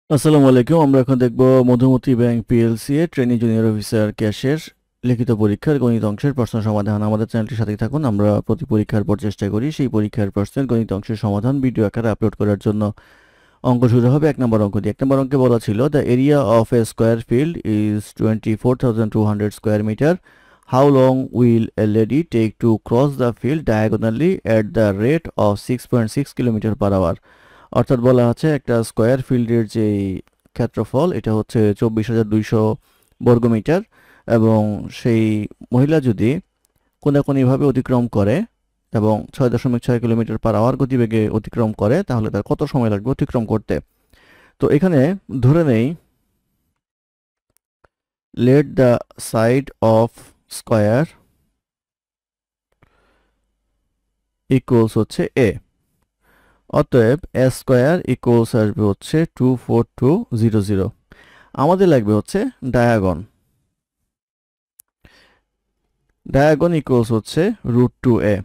আসসালামু আলাইকুম। আমরা এখন দেখব মধুমতি ব্যাংক পিএলসি এর ট্রেনি জুনিয়র অফিসার ক্যাশের লিখিত পরীক্ষার গণিত অংশের প্রশ্ন সমাধান। আমাদের চ্যানেলটির সাথেই থাকুন। আমরা প্রতি পরীক্ষার পর চেষ্টা করি সেই পরীক্ষার প্রশ্নের গণিত অংশের সমাধান ভিডিও আকারে আপলোড করার জন্য। অঙ্ক শুরু হবে 1 নম্বর অঙ্ক দিয়ে। 1 নম্বর অঙ্কে বলা ছিল the area of a square field is 24,200 square metre. How long will a lady take to cross the field diagonally at the rate of 6.6 kilometre per hour. অর্থাৎ বলা আছে একটা স্কোয়ার ফিল্ডের যে ক্ষেত্রফল এটা হচ্ছে 24,200 বর্গমিটার, এবং সেই মহিলা যদি কোনাকুনিভাবে অতিক্রম করে এবং 6.6 কিলোমিটার পার আওয়ার গতিবেগে অতিক্রম করে তাহলে তার কত সময় লাগবে অতিক্রম করতে। তো এখানে ধরে নেই let the side of square equals হচ্ছে এ। অতএব এ স্কোয়ার ইকুয়ালস আসবে হচ্ছে 24200। আমাদের লাগবে হচ্ছে ডায়াগন। ডায়াগন ইকুয়ালস হচ্ছে √2a।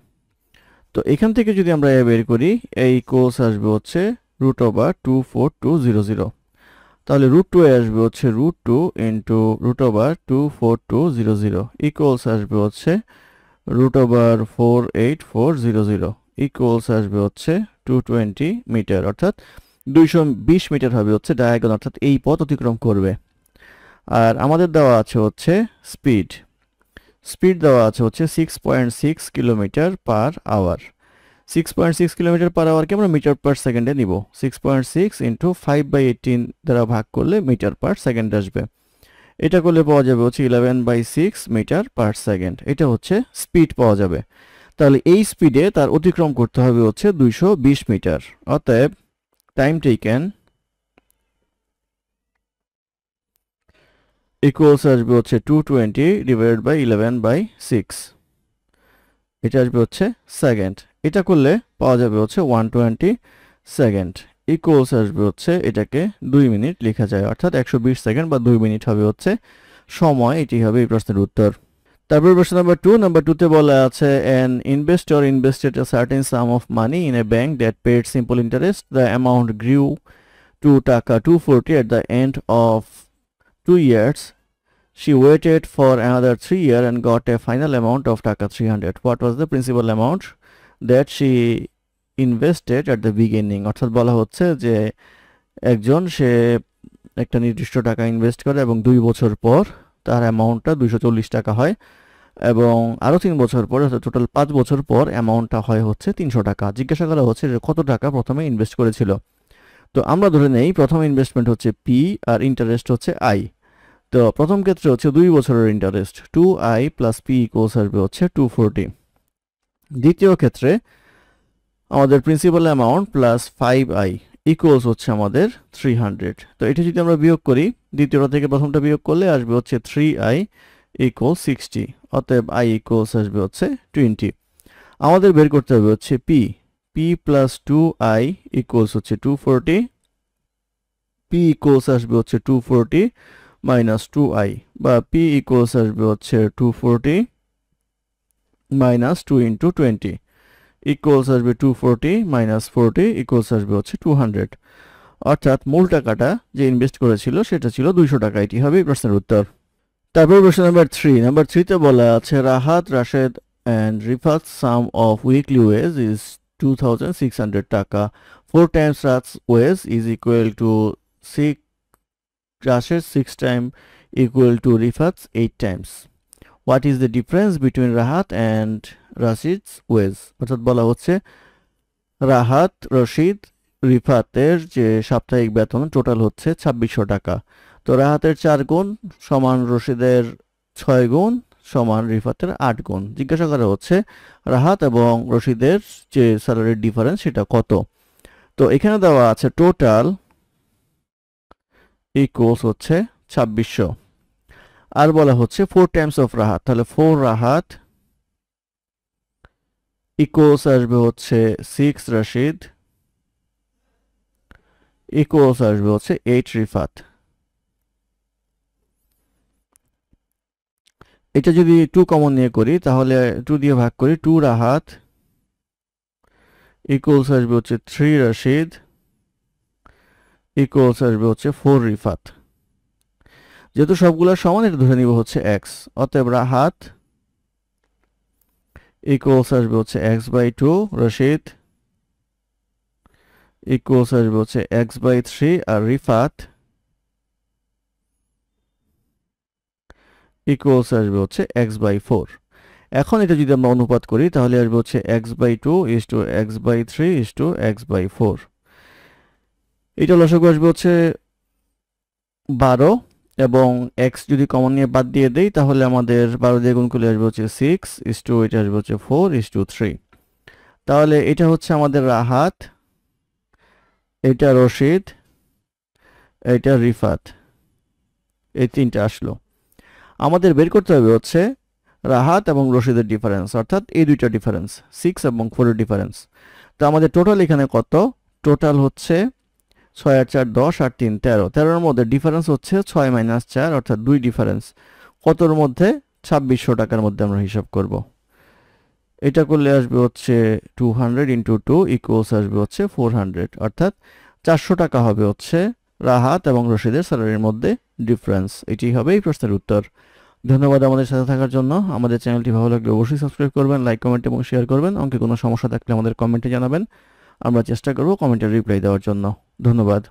তো এখান থেকে যদি আমরা এ বের করি, এ ইকুয়ালস আসবে হচ্ছে √24200। তাহলে √2a আসবে হচ্ছে √2 ইন্টু √24200 ইকুয়ালস আসবে হচ্ছে √48400 ইকুয়ালস আসবে হচ্ছে 220 মিটার, অর্থাৎ 220 মিটার হবে হচ্ছে ডায়াগন, অর্থাৎ এই পথ অতিক্রম করবে। আর আমাদের দেওয়া আছে হচ্ছে স্পিড। স্পিড দেওয়া আছে হচ্ছে 6.6 kilometre per hour. 6.6 kilometre per আওয়ারকে আমরা মিটার পার সেকেন্ডে নিব। 6.6 ইন্টু 5/18 দ্বারা ভাগ করলে মিটার পার সেকেন্ড আসবে। এটা করলে পাওয়া যাবে হচ্ছে 11/6 মিটার পার সেকেন্ড। এটা হচ্ছে স্পিড পাওয়া যাবে। তাহলে এই স্পিডে তার অতিক্রম করতে হবে হচ্ছে 220 মিটার। অতএব টাইম টেকেন ইকুয়ালস আসবে হচ্ছে 220 ডিভাইডেড বাই 11/6। এটা আসবে হচ্ছে সেকেন্ড। এটা করলে পাওয়া যাবে হচ্ছে 120 সেকেন্ড ইকুয়ালস আসবে হচ্ছে এটাকে 2 মিনিট লেখা যায়, অর্থাৎ 120 সেকেন্ড বা 2 মিনিট হবে হচ্ছে সময়। এটি হবে এই প্রশ্নের উত্তর। তারপর প্রশ্ন নাম্বার 2। নাম্বার 2 তে বলা আছে an investor invested a certain sum of money in a bank that paid simple interest. The amount grew to টাকা 240 at the end of 2 years. She waited for another 3 years and got a final amount of টাকা 300. What was the principal amount that she invested at the beginning? অর্থাৎ বলা হচ্ছে যে একজন সে একটা নির্দিষ্ট টাকা ইনভেস্ট করে এবং 2 বছর পর তার অ্যামাউন্টটা 240 টাকা হয়, এবং আরও 3 বছর পর অর্থাৎ টোটাল 5 বছর পর অ্যামাউন্টটা হয় হচ্ছে 300 টাকা। জিজ্ঞাসা করা হচ্ছে যে কত টাকা প্রথমে ইনভেস্ট করেছিল। তো আমরা ধরে নেই প্রথম ইনভেস্টমেন্ট হচ্ছে পি আর ইন্টারেস্ট হচ্ছে আই। তো প্রথম ক্ষেত্রে হচ্ছে 2 বছরের interest 2i plus P equals আসবে হচ্ছে 240। দ্বিতীয় ক্ষেত্রে আমাদের principal amount plus 5i equals হচ্ছে আমাদের 300। তো এটা যদি আমরা বিয়োগ করি, দ্বিতীয়টা থেকে প্রথমটা বিয়োগ করলে আসবে হচ্ছে 3i ইকুয়াল 60। অতএব i ইকুয়ালস আসবে হচ্ছে 20। আমাদের বের করতে হবে হচ্ছে p। p plus 2i equals হচ্ছে 240। p ইকুয়ালস আসবে হচ্ছে 240 মাইনাস 2i, বা p ইকুয়ালস আসবে হচ্ছে 240 মাইনাস 2 ইন্টু 20 ইকুয়ালস আসবে 240 মাইনাস 40 ইকুয়ালস আসবে হচ্ছে 200। অর্থাৎ মূল টাকাটা যে ইনভেস্ট করেছিল সেটা ছিল 200 টাকা। এটি হবে এই প্রশ্নের উত্তর। তারপর প্রশ্ন নাম্বার 3। নাম্বার 3 তে বলা আছে Rahat, Rashed and Rifat's sum of weekly wage is 2,600 টাকা. 4 times Rahat's wage is equal to 6 Rashid's 6 times equal to Rifat's 8 times. What is the difference between Rahat and Rashid's wage? অর্থাৎ বলা হচ্ছে রাহাত, রশিদ, রিফাতের যে সাপ্তাহিক বেতন টোটাল হচ্ছে 2600 টাকা। তো রাহাতের 4 গুণ সমান রশিদের 6 গুণ সমান রিফাতের 8 গুণ। জিজ্ঞাসা করা হচ্ছে রাহাত এবং রশিদের যে স্যালারির ডিফারেন্স সেটা কত। তো এখানে দেওয়া আছে টোটাল ইকুয়ালস হচ্ছে 2600, আর বলা হচ্ছে 4 টাইমস অফ রাহাত। তাহলে 4 রাহাত ইকুয়ালস আসবে হচ্ছে 6 রশিদ ইকুয়ালস আসবে হচ্ছে 8 রিফাত। এটা যদি 2 কমন নিয়ে করি তাহলে 2 দিয়ে ভাগ করি, 2 রাহাত ইকুয়ালস আসবে হচ্ছে 3 রশিদ ইকুয়ালস আসবে হচ্ছে 4 রিফাত। যেহেতু সবগুলো সমান, এটা ধরে নিব হচ্ছে এক্স, অতএব রাহাত ইকুয়ালস আসবে হচ্ছে এক্স বাই 2, রশিদ ইকুয়ালস আসবে হচ্ছে এক্স বাই 3, আর রিফাত ইকুয়ালস আসবে হচ্ছে এক্স বাই 4। এখন এটা যদি আমরা অনুপাত করি তাহলে আসবে হচ্ছে X by 2 is to X by 3 is to X by 4। এটা লসাগু আসবে হচ্ছে 12, এবং এক্স যদি কমন নিয়ে বাদ দিয়ে দেই তাহলে আমাদের 12 দিয়ে গুণ করলে আসবে হচ্ছে 6 ইজ টু, এটা আসবে হচ্ছে 4 ইজ টু 3। তাহলে এটা হচ্ছে আমাদের রাহাত, এটা রশিদ, এটা রিফাত, এই তিনটা আসলো। আমাদের বের করতে হবে হচ্ছে রাহাত এবং রশিদের ডিফারেন্স, অর্থাৎ এই দুইটা ডিফারেন্স 6 এবং 4 এর ডিফারেন্স। তো আমাদের টোটাল এখানে কত? টোটাল হচ্ছে 6 আর 4 10 আর 3 13, 13-এর মধ্যে ডিফারেন্স হচ্ছে 6 মাইনাস 4, অর্থাৎ 2 ডিফারেন্স। কতর মধ্যে? 2600 টাকার মধ্যে আমরা হিসাব করব। এটা করলে আসবে হচ্ছে 200 ইন্টু 2 ইকুয়ালস আসবে হচ্ছে 400, অর্থাৎ 400 টাকা হবে হচ্ছে রাহাত এবং রশিদের স্যালারির মধ্যে ডিফারেন্স। এটি হবে এই প্রশ্নের উত্তর। ধন্যবাদ আমাদের সাথে থাকার জন্য। আমাদের চ্যানেলটি ভালো লাগলে অবশ্যই সাবস্ক্রাইব করবেন, লাইক, কমেন্ট এবং শেয়ার করবেন। অঙ্কে কোনো সমস্যা থাকলে আমাদের কমেন্টে জানাবেন, আমরা চেষ্টা করব কমেন্টের রিপ্লাই দেওয়ার জন্য। ধন্যবাদ।